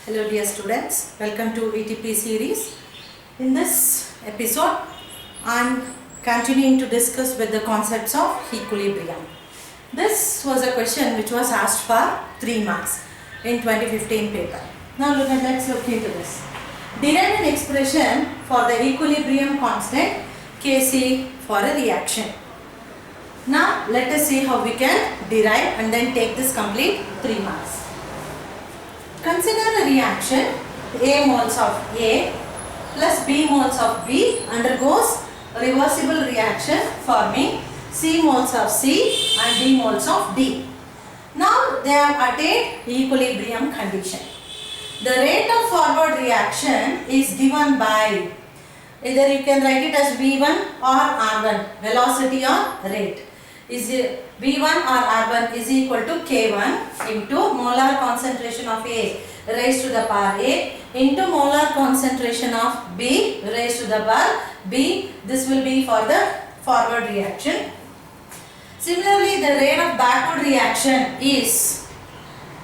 Hello dear students, welcome to ETP series. In this episode, I am continuing to discuss with the concepts of equilibrium. This was a question which was asked for 3 marks in 2015 paper. Now let's look into this. Derive an expression for the equilibrium constant Kc for a reaction. Now let us see how we can derive and then take this complete 3 marks. Consider a reaction A moles of A plus B moles of B undergoes reversible reaction forming C moles of C and D moles of D. Now they have attained equilibrium condition. The rate of forward reaction is given by, either you can write it as V1 or R1, velocity or rate. Is V1 or R1 is equal to K1 into molar concentration of A raised to the power A into molar concentration of B raised to the power B. This will be for the forward reaction. Similarly, the rate of backward reaction is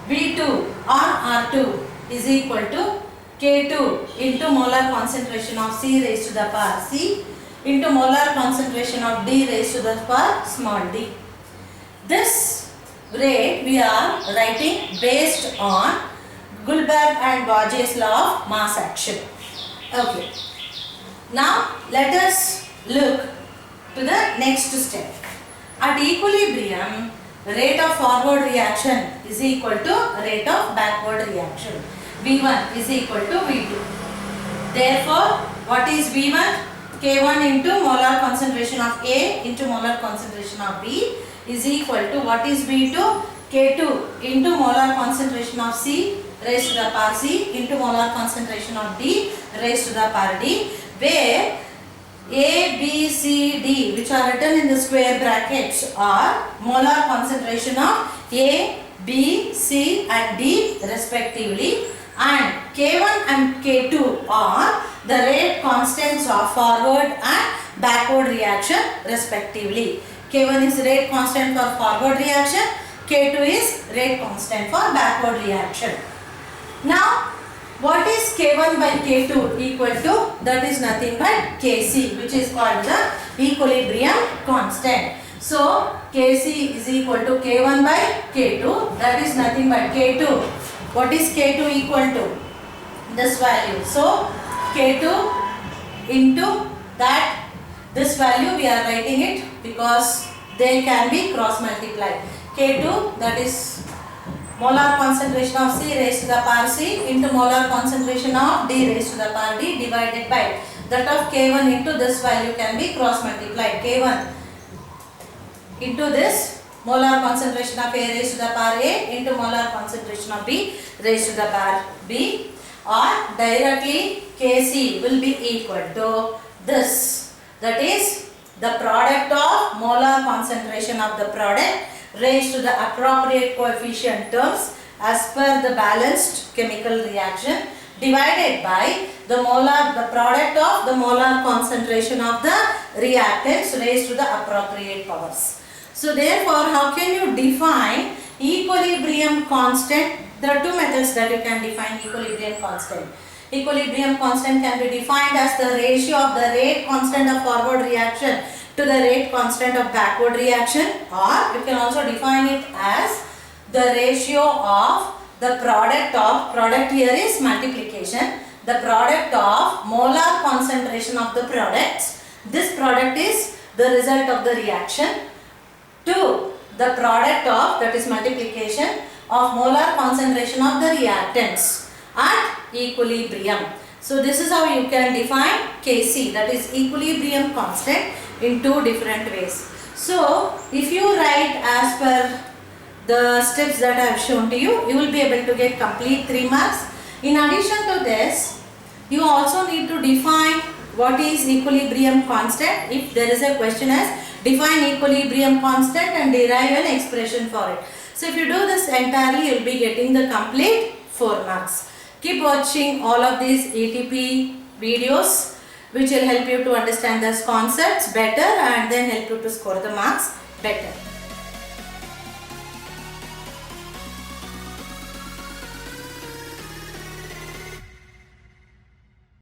V2 or R2 is equal to K2 into molar concentration of C raised to the power C into molar concentration of D raised to the power small d. This rate we are writing based on Goldberg and Gauge's law of mass action. Okay. Now let us look to the next step. At equilibrium, rate of forward reaction is equal to rate of backward reaction. V1 is equal to V2. Therefore, what is V1? K1 into molar concentration of A into molar concentration of B is equal to what is V2? K2 into molar concentration of C raised to the power C into molar concentration of D raised to the power D, where A, B, C, D, which are written in the square brackets, are molar concentration of A, B, C and D respectively, and K1 and K2 are the rate constants of forward and backward reaction respectively. K1 is rate constant for forward reaction, K2 is rate constant for backward reaction. Now, what is K1 by K2 equal to? That is nothing but Kc, which is called the equilibrium constant. So, Kc is equal to K1 by K2, that is nothing but K2. What is K2 equal to? This value. So, K2 into that, this value we are writing it because they can be cross multiplied. K2, that is molar concentration of C raised to the power C into molar concentration of D raised to the power D divided by that of K1 into this value can be cross multiplied. K1 into this molar concentration of A raised to the power A into molar concentration of B raised to the power B, or directly Kc will be equal to this, that is the product of molar concentration of the product raised to the appropriate coefficient terms as per the balanced chemical reaction divided by the product of the molar concentration of the reactants raised to the appropriate powers. So therefore, how can you define equilibrium constant? There are two methods that you can define equilibrium constant. Equilibrium constant can be defined as the ratio of the rate constant of forward reaction to the rate constant of backward reaction, or you can also define it as the ratio of the product here is multiplication, the product of molar concentration of the products, this product is the result of the reaction, to the product of, that is multiplication, of molar concentration of the reactants at equilibrium. So this is how you can define Kc, that is equilibrium constant, in two different ways. So if you write as per the steps that I have shown to you, you will be able to get complete 3 marks. In addition to this, you also need to define what is equilibrium constant. If there is a question as define equilibrium constant and derive an expression for it. So if you do this entirely, you will be getting the complete 4 marks. Keep watching all of these ETP videos, which will help you to understand these concepts better and then help you to score the marks better.